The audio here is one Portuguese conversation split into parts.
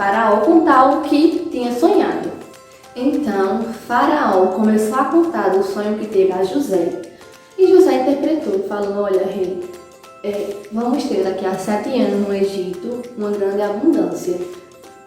Faraó contar o que tinha sonhado. Então, Faraó começou a contar do sonho que teve a José. E José interpretou, falando: olha, rei, vamos ter daqui a 7 anos no Egito uma grande abundância.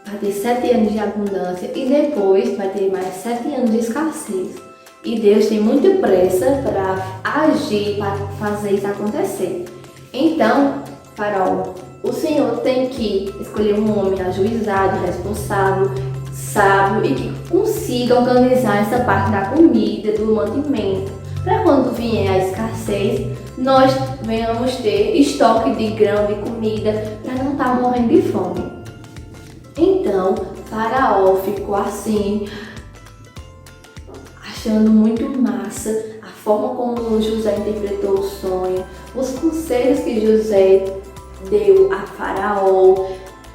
Vai ter 7 anos de abundância e depois vai ter mais 7 anos de escassez. E Deus tem muita pressa para agir, para fazer isso acontecer. Então, Faraó, o Senhor tem que escolher um homem ajuizado, responsável, sábio e que consiga organizar essa parte da comida, do mantimento, para quando vier a escassez, nós venhamos ter estoque de grão, de comida, para não estar morrendo de fome. Então, Faraó ficou assim, achando muito massa a forma como José interpretou o sonho, os conselhos que José deu a Faraó.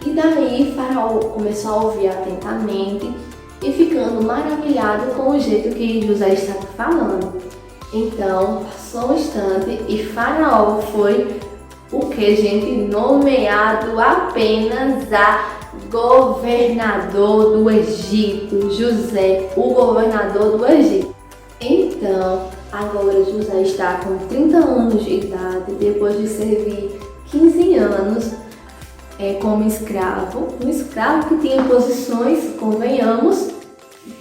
E daí Faraó começou a ouvir atentamente e ficando maravilhado com o jeito que José estava falando. Então, passou um instante e Faraó foi o que, gente? Nomeado apenas a governador do Egito. José, o governador do Egito. Então, agora José está com 30 anos de idade, depois de servir 15 anos como escravo. Um escravo que tinha posições, convenhamos,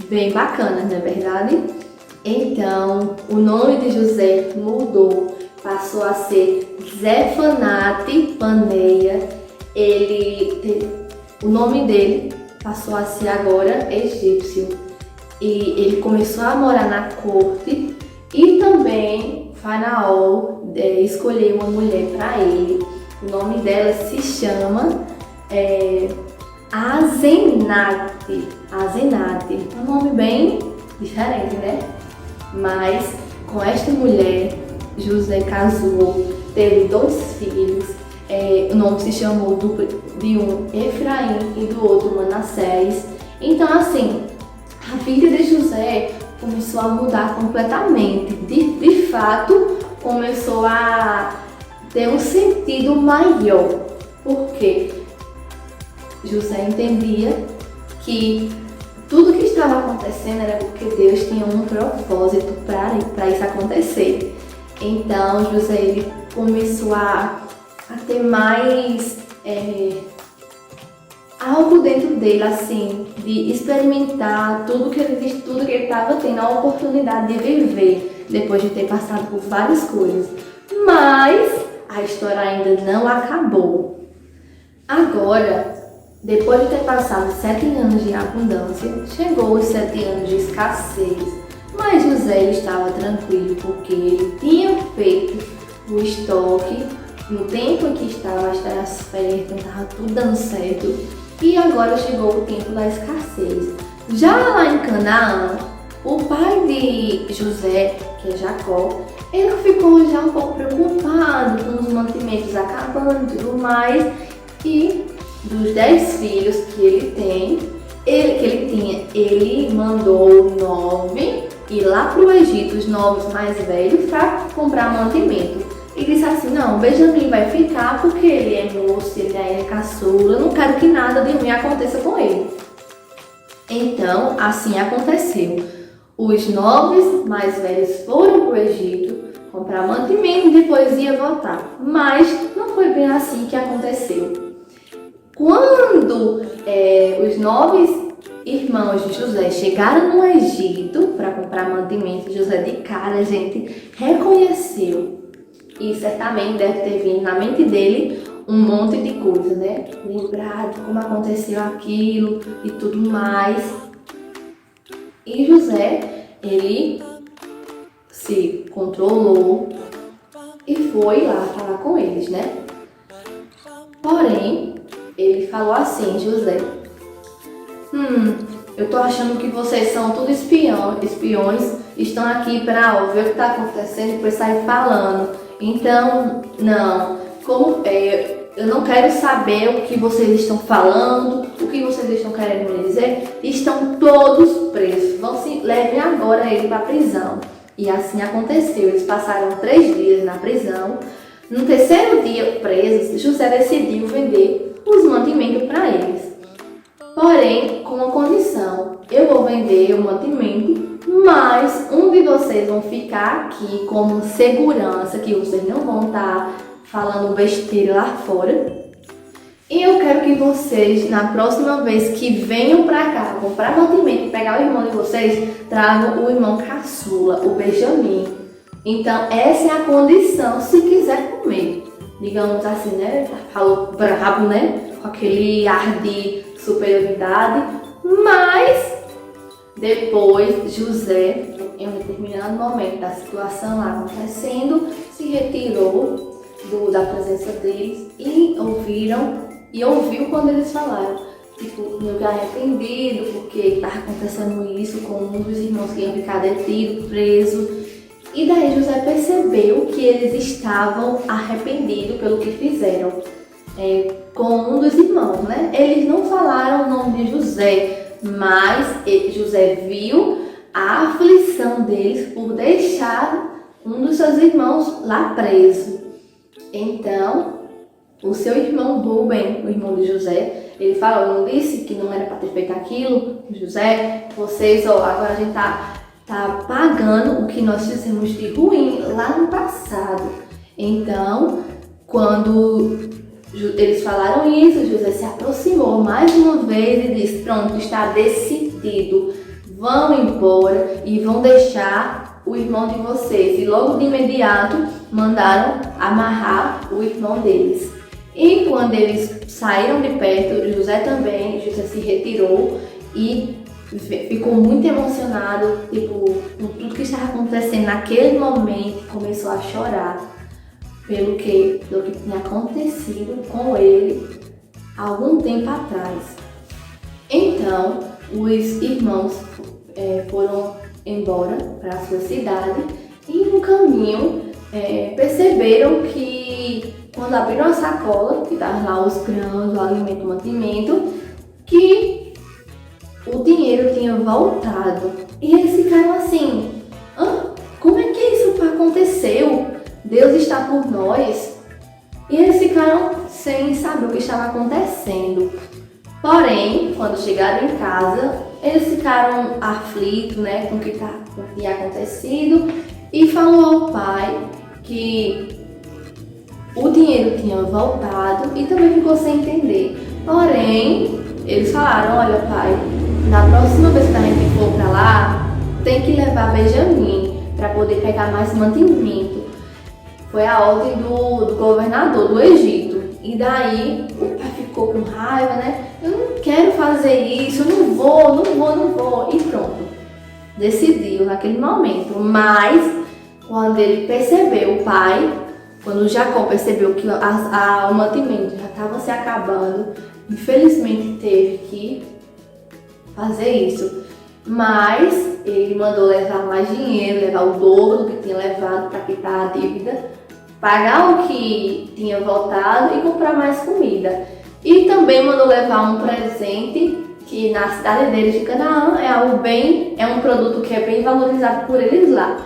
bem bacanas, não é verdade? Então, o nome de José mudou, passou a ser Zefanate-Paneia. O nome dele passou a ser agora egípcio. E ele começou a morar na corte e também Faraó escolheu uma mulher para ele. O nome dela se chama Azenate. Um nome bem diferente, né? Mas com esta mulher, José casou, teve 2 filhos. O nome se chamou de um Efraim e do outro Manassés. Então, assim, a vida de José começou a mudar completamente. De fato, começou a ter um sentido maior. Porque José entendia que tudo que estava acontecendo era porque Deus tinha um propósito para isso acontecer. Então, José ele começou a ter mais algo dentro dele, assim, de experimentar tudo que ele estava tendo a oportunidade de viver, depois de ter passado por várias coisas. Mas a história ainda não acabou. Agora, depois de ter passado 7 anos de abundância, chegou os 7 anos de escassez. Mas José estava tranquilo, porque ele tinha feito o estoque no tempo em que estava as terras férteis, estava tudo dando certo. E agora chegou o tempo da escassez. Já lá em Canaã, o pai de José, que é Jacó, ele ficou já um pouco preocupado com os mantimentos acabando e tudo mais. E dos 10 filhos que ele tinha, ele mandou 9 ir lá para o Egito, os 9 mais velhos, para comprar mantimento. E disse assim: não, Benjamim vai ficar porque ele é moço, ele é caçula, eu não quero que nada de ruim aconteça com ele. Então, assim aconteceu. Os 9 mais velhos foram para o Egito comprar mantimento e depois ia voltar. Mas não foi bem assim que aconteceu. Quando os 9 irmãos de José chegaram no Egito para comprar mantimento, José de cara, gente, reconheceu. E certamente deve ter vindo na mente dele um monte de coisa, né? Lembrar de como aconteceu aquilo e tudo mais. E José, ele se controlou e foi lá falar com eles, né? Porém, ele falou assim: José, eu tô achando que vocês são tudo espiões, estão aqui para ver o que está acontecendo e depois sair falando. Então, não, eu não quero saber o que vocês estão falando, o que vocês estão querendo me dizer. Estão todos presos, levem agora ele para a prisão. E assim aconteceu, eles passaram 3 dias na prisão. No 3º dia presos, José decidiu vender os mantimentos para eles. Porém, com uma condição: eu vou vender o mantimento, mas um de vocês vão ficar aqui como segurança, que vocês não vão estar falando besteira lá fora. E eu quero que vocês, na próxima vez que venham pra cá comprar mantimento e pegar o irmão de vocês, tragam o irmão caçula, o Benjamin. Então, essa é a condição se quiser comer. Digamos assim, né? Falou brabo, né? Com aquele ar de superioridade. Mas, depois, José, em um determinado momento da situação lá acontecendo, se retirou da presença deles e ouviu quando eles falaram, tipo, meio que arrependido porque estava acontecendo isso com um dos irmãos que ia ficar detido, preso. E daí José percebeu que eles estavam arrependidos pelo que fizeram com um dos irmãos, né? Eles não falaram o nome de José, mas José viu a aflição deles por deixar um dos seus irmãos lá preso. Então, o seu irmão Rubem, o irmão de José, ele falou: eu não disse que não era para ter feito aquilo, José, vocês, agora a gente tá pagando o que nós fizemos de ruim lá no passado. Então, quando eles falaram isso, José se aproximou mais uma vez e disse: pronto, está decidido, vão embora e vão deixar o irmão de vocês. E logo de imediato mandaram amarrar o irmão deles. E quando eles saíram de perto, José se retirou e ficou muito emocionado, tipo, com tudo que estava acontecendo naquele momento, começou a chorar pelo que tinha acontecido com ele há algum tempo atrás. Então, os irmãos foram embora para a sua cidade e no caminho perceberam que quando abriram a sacola, que estavam lá os grãos, o alimento, o mantimento, que o dinheiro tinha voltado. E eles ficaram assim: como é que isso aconteceu? Deus está por nós. E eles ficaram sem saber o que estava acontecendo. Porém, quando chegaram em casa, eles ficaram aflitos, né, com o que tinha acontecido, e falou ao pai que o dinheiro tinha voltado e também ficou sem entender. Porém, eles falaram: olha, pai, na próxima vez que a gente for para lá, tem que levar Benjamin para poder pegar mais mantimento. Foi a ordem do governador do Egito. E daí o pai ficou com raiva, né? Eu não quero fazer isso, eu não vou. E pronto, decidiu naquele momento. Mas quando ele percebeu, o pai, quando Jacó percebeu que o mantimento já estava se acabando, infelizmente teve que fazer isso. Mas ele mandou levar mais dinheiro, levar o dobro do que tinha levado para quitar a dívida, pagar o que tinha voltado e comprar mais comida. E também mandou levar um presente que na cidade deles de Canaã é um produto que é bem valorizado por eles lá.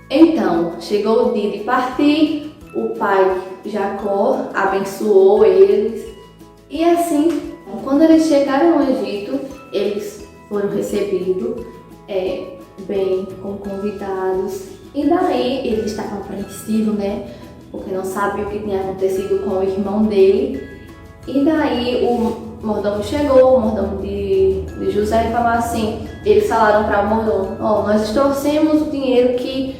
Então, chegou o dia de partir, o pai Jacó abençoou eles. E assim, quando eles chegaram no Egito, eles foram recebidos bem, como convidados. E daí eles estavam apreensivos, né? Porque não sabiam o que tinha acontecido com o irmão dele. E daí o mordomo chegou, o mordomo de José, e falou assim: eles falaram para o mordomo: nós trouxemos o dinheiro que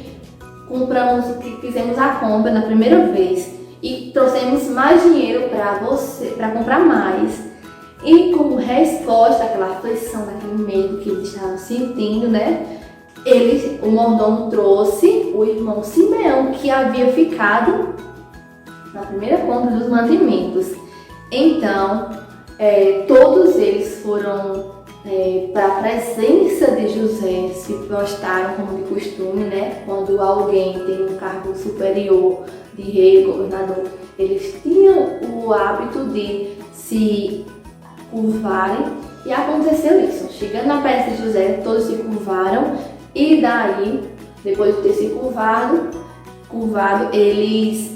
compramos, que fizemos a compra na primeira vez, e trouxemos mais dinheiro para você, para comprar mais. E como resposta àquela aflição, daquele medo que eles estavam sentindo, né? O mordomo trouxe o irmão Simeão, que havia ficado na primeira compra dos mantimentos. Então, todos eles foram para a presença de José, se prostraram como de costume, né? Quando alguém tem um cargo superior de rei, governador, eles tinham o hábito de se curvarem. E aconteceu isso. Chegando na presença de José, todos se curvaram. E daí, depois de ter se curvado, eles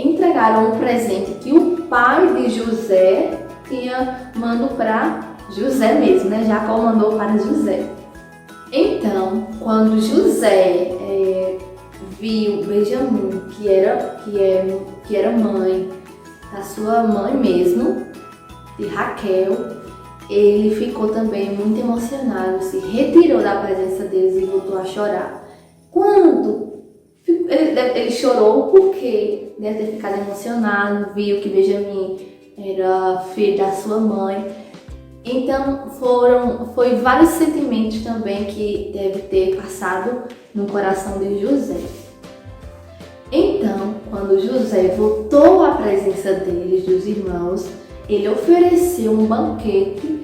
entregaram um presente que o pai de José mando para José mesmo, né? Jacó mandou para José. Então, quando José viu Benjamim, que era mãe da sua mãe mesmo, de Raquel, ele ficou também muito emocionado, se retirou da presença deles e voltou a chorar. Quando ele chorou porque deve ter ficado emocionado, viu que Benjamim era filho da sua mãe. Então foi vários sentimentos também que deve ter passado no coração de José. Então, quando José voltou à presença deles, dos irmãos, ele ofereceu um banquete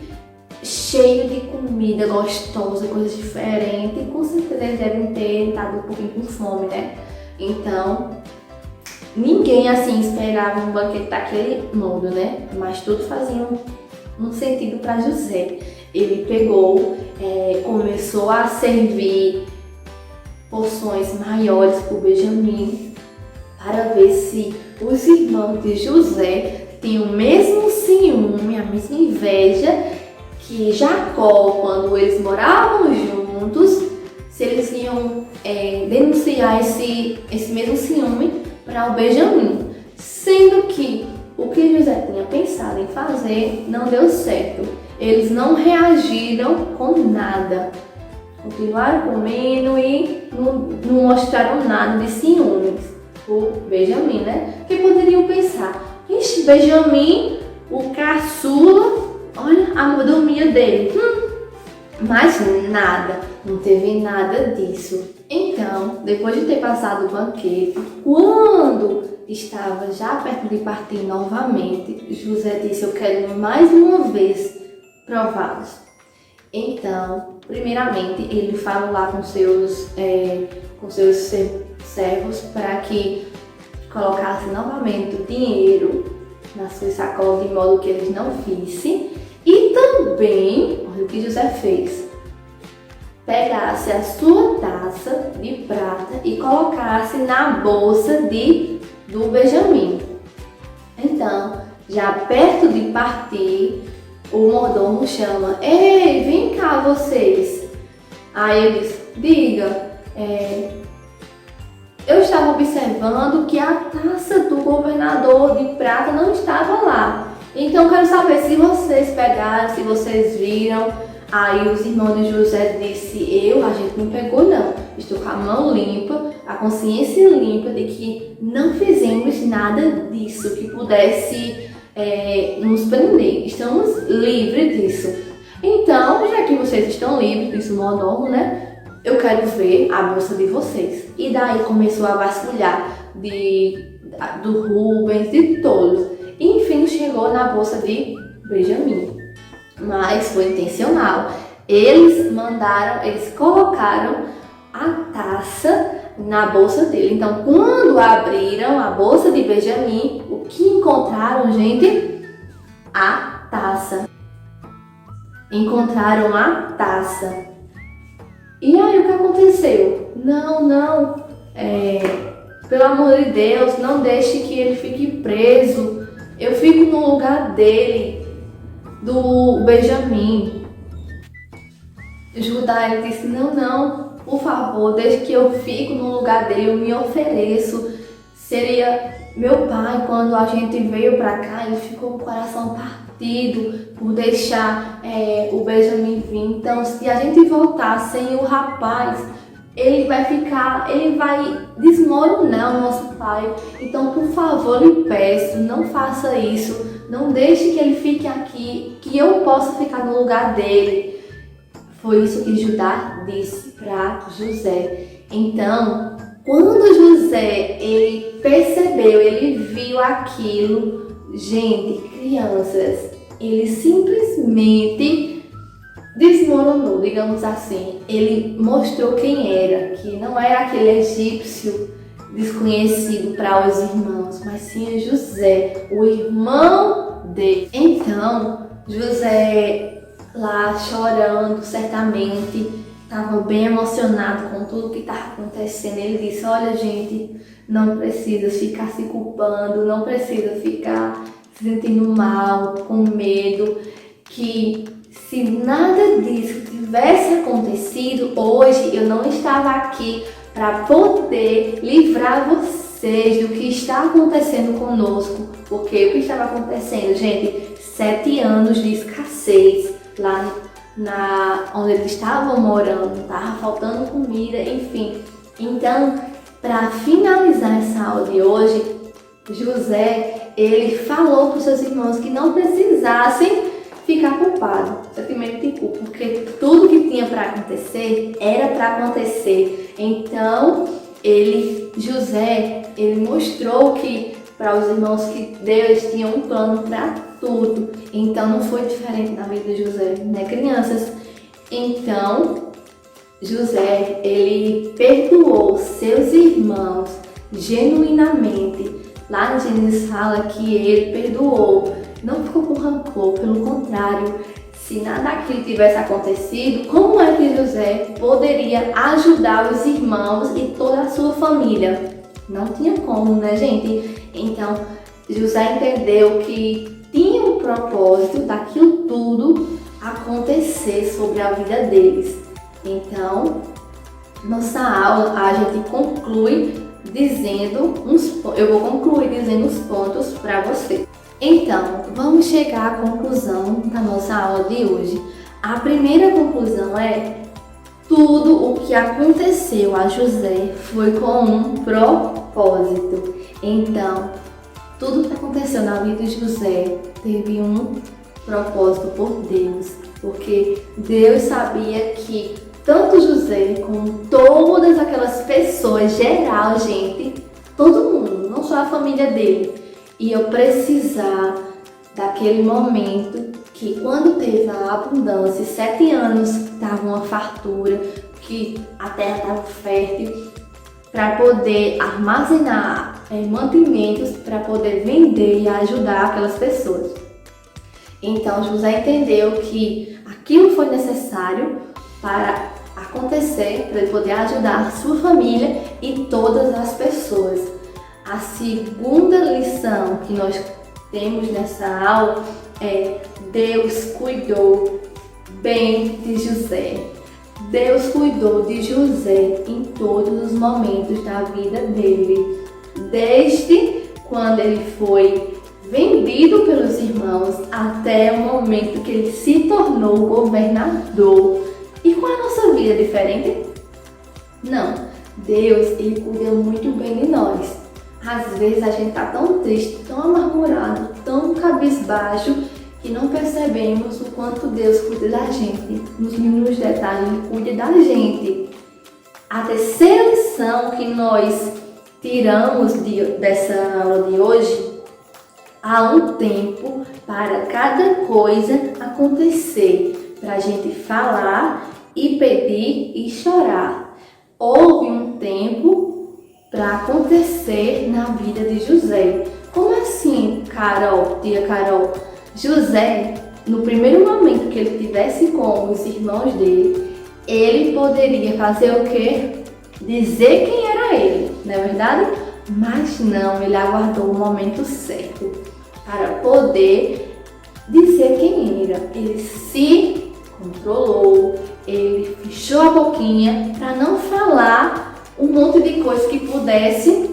cheio de comida gostosa, coisas diferentes. Com certeza eles devem ter estado um pouquinho com fome, né? Então, ninguém assim esperava um banquete daquele modo, né? Mas tudo fazia um sentido para José. Ele pegou, começou a servir porções maiores para o Benjamim, para ver se os irmãos de José tinham o mesmo ciúme, a mesma inveja que Jacó, quando eles moravam juntos, se eles iam denunciar esse mesmo ciúme para o Benjamim, sendo que o que José tinha pensado em fazer não deu certo. Eles não reagiram com nada. Continuaram comendo e não mostraram nada de ciúmes. O Benjamim, né? Que poderiam pensar, ixi, Benjamim, o caçula, olha a mordomia dele. Mas nada, não teve nada disso. Então, depois de ter passado o banquete, quando estava já perto de partir novamente, José disse, eu quero mais uma vez prová-los. Então, primeiramente, ele falou lá com seus servos para que colocassem novamente o dinheiro nas suas sacolas, de modo que eles não vissem. E também, olha o que José fez, pegasse a sua taça de prata e colocasse na bolsa do Benjamim. Então, já perto de partir, o mordomo chama, ei, vem cá vocês. Aí ele diz, diga, eu estava observando que a taça do governador de prata não estava lá. Então quero saber se vocês pegaram, se vocês viram. Aí os irmãos de José disse, a gente não pegou não. Estou com a mão limpa, a consciência limpa de que não fizemos nada disso que pudesse nos prender. Estamos livres disso. Então, já que vocês estão livres, disse o mordomo, né? Eu quero ver a bolsa de vocês. E daí começou a vasculhar do Rubens, de todos. E enfim chegou na bolsa de Benjamim. Mas foi intencional. Eles colocaram a taça na bolsa dele. Então, quando abriram a bolsa de Benjamim, o que encontraram, gente? A taça. Encontraram a taça. E aí o que aconteceu? Não, pelo amor de Deus, não deixe que ele fique preso. Eu fico no lugar dele, do Benjamim. Judá, ele disse, não, por favor, deixe que eu fique no lugar dele, eu me ofereço. Seria meu pai, quando a gente veio pra cá, ele ficou com o coração partido por deixar o Benjamim vir. Então, se a gente voltar sem o rapaz, ele vai desmoronar o nosso pai. Então, por favor, lhe peço, não faça isso. Não deixe que ele fique aqui, que eu possa ficar no lugar dele. Foi isso que Judá disse para José. Então, quando José ele percebeu, ele viu aquilo, gente, crianças, ele simplesmente desmoronou, digamos assim. Ele mostrou quem era, que não era aquele egípcio desconhecido para os irmãos, mas sim José, o irmão dele. Então, José, lá chorando, certamente, estava bem emocionado com tudo que estava acontecendo. Ele disse, olha gente, não precisa ficar se culpando, não precisa ficar se sentindo mal, com medo, que se nada disso tivesse acontecido, hoje eu não estava aqui para poder livrar vocês do que está acontecendo conosco. Porque o que estava acontecendo, gente? 7 anos de escassez lá onde eles estavam morando, estava faltando comida, enfim. Então, para finalizar essa aula de hoje, José, ele falou para os seus irmãos que não precisassem ficar culpado, sentimento de culpa, porque tudo que tinha para acontecer era para acontecer. Então, José, ele mostrou que para os irmãos que Deus tinha um plano para tudo. Então, não foi diferente na vida de José, né, crianças? Então, José, ele perdoou seus irmãos genuinamente. Lá no Gênesis fala que ele perdoou, não ficou com rancor, pelo contrário, se nada daquilo tivesse acontecido, como é que José poderia ajudar os irmãos e toda a sua família? Não tinha como, né, gente? Então, José entendeu que tinha um propósito daquilo tudo acontecer sobre a vida deles. Então, nossa aula a gente conclui dizendo eu vou concluir dizendo os pontos para você. Então, vamos chegar à conclusão da nossa aula de hoje. A primeira conclusão é: tudo o que aconteceu a José foi com um propósito. Então, tudo que aconteceu na vida de José teve um propósito por Deus, porque Deus sabia que tanto José como todas aquelas pessoas, geral, gente, todo mundo, não só a família dele, ia precisar daquele momento que, quando teve a abundância, 7 anos estava uma fartura, que a terra estava fértil, para poder armazenar mantimentos, para poder vender e ajudar aquelas pessoas. Então José entendeu que aquilo foi necessário para acontecer, para ele poder ajudar a sua família e todas as pessoas. A segunda lição que nós temos nessa aula é: Deus cuidou bem de José. Deus cuidou de José em todos os momentos da vida dele, desde quando ele foi vendido pelos irmãos até o momento que ele se tornou governador. E com a nossa vida é diferente? Não. Deus, ele cuida muito bem de nós. Às vezes a gente está tão triste, tão amargurado, tão cabisbaixo, que não percebemos o quanto Deus cuida da gente. Nos mínimos detalhes, ele cuida da gente. A terceira lição que nós tiramos dessa aula de hoje: há um tempo para cada coisa acontecer, para a gente falar e pedir e chorar. Houve um tempo para acontecer na vida de José. Como assim, tia Carol? José, no primeiro momento que ele tivesse com os irmãos dele, ele poderia fazer o quê? Dizer quem era ele, não é verdade? Mas não, ele aguardou o momento certo para poder dizer quem era. Ele se controlou, ele fechou a boquinha para não falar um monte de coisa que pudesse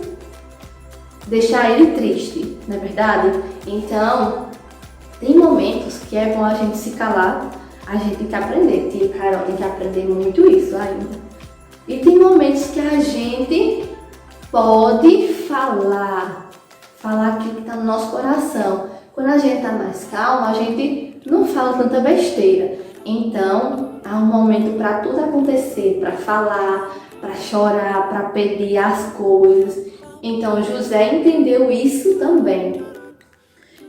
deixar ele triste, não é verdade? Então, tem momentos que é bom a gente se calar, a gente tem que aprender. Tia Carol tem que aprender muito isso ainda. E tem momentos que a gente pode falar aquilo que está no nosso coração. Quando a gente está mais calmo, a gente não fala tanta besteira. Então, há um momento para tudo acontecer, para falar, para chorar, para pedir as coisas. Então, José entendeu isso também.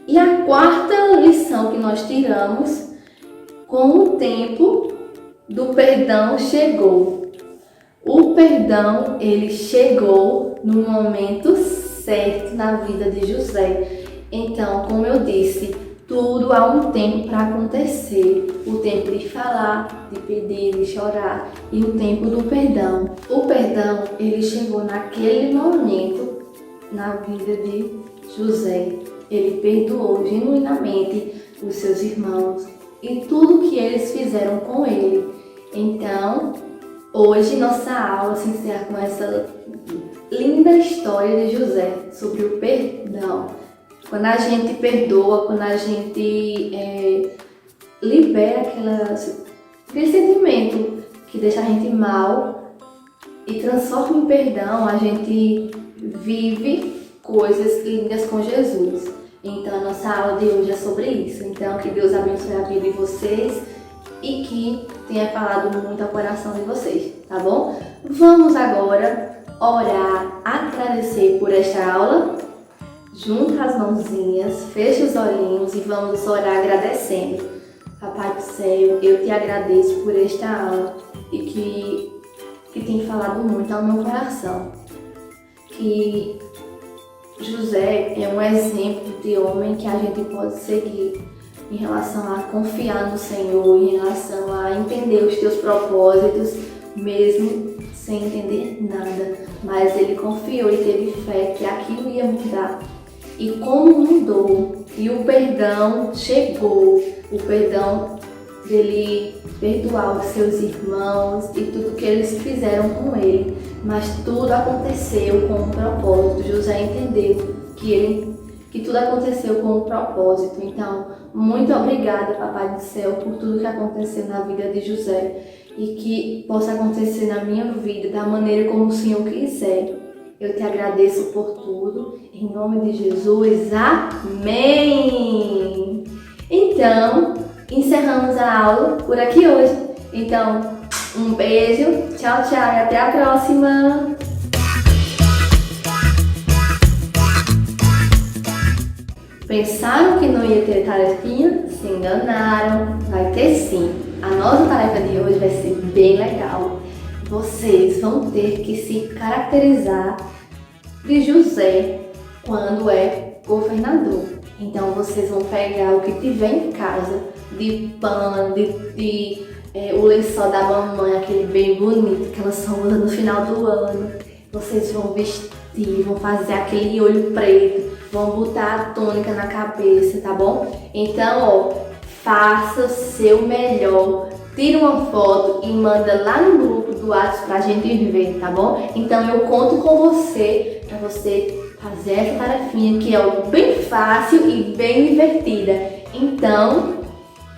E a quarta lição que nós tiramos: com o tempo do perdão chegou. O perdão, ele chegou no momento certo na vida de José. Então, como eu disse, tudo há um tempo para acontecer. O tempo de falar, de pedir, de chorar, e o tempo do perdão. O perdão, ele chegou naquele momento na vida de José. ele perdoou genuinamente os seus irmãos e tudo que eles fizeram com ele. Então, hoje nossa aula se encerra com essa linda história de José sobre o perdão. Quando a gente perdoa, quando a gente libera aquele sentimento que deixa a gente mal e transforma em perdão, a gente vive coisas lindas com Jesus. Então a nossa aula de hoje é sobre isso. Então que Deus abençoe a vida de vocês e que tenha falado muito ao coração de vocês, tá bom? Vamos agora orar, agradecer por esta aula. Junta as mãozinhas, fecha os olhinhos e vamos orar agradecendo. Papai do céu, eu te agradeço por esta aula e que tem falado muito ao meu coração. Que José é um exemplo de homem que a gente pode seguir em relação a confiar no Senhor, em relação a entender os teus propósitos, mesmo sem entender nada. Mas ele confiou e teve fé que aquilo ia mudar. E como mudou, e o perdão chegou, o perdão dele perdoar os seus irmãos e tudo que eles fizeram com ele, mas tudo aconteceu com um propósito. José entendeu que tudo aconteceu com um propósito. Então, muito obrigada, Papai do Céu, por tudo que aconteceu na vida de José e que possa acontecer na minha vida da maneira como o Senhor quiser. Eu te agradeço por tudo, em nome de Jesus, amém! Então, encerramos a aula por aqui hoje. Então, um beijo, tchau, tchau e até a próxima! Pensaram que não ia ter tarefinha? Se enganaram, vai ter sim. A nossa tarefa de hoje vai ser bem legal. Vocês vão ter que se caracterizar de José quando é governador. Então vocês vão pegar o que tiver em casa, de pano, o lençol da mamãe, aquele bem bonito que ela só usa no final do ano. Vocês vão vestir, vão fazer aquele olho preto, vão botar a túnica na cabeça, tá bom? Então, faça o seu melhor. Tira uma foto e manda lá no grupo do WhatsApp pra gente ver, tá bom? Então eu conto com você pra você fazer essa tarefinha que é bem fácil e bem divertida. Então,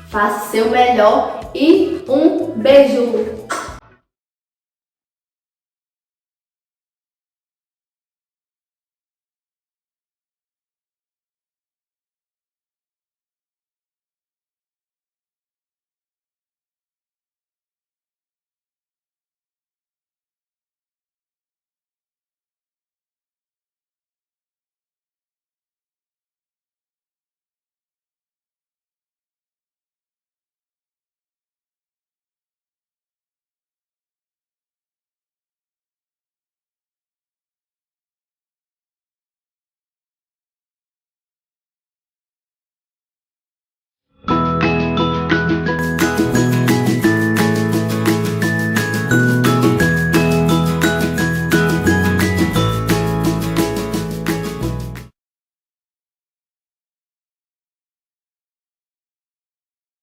faça o seu melhor e um beijo!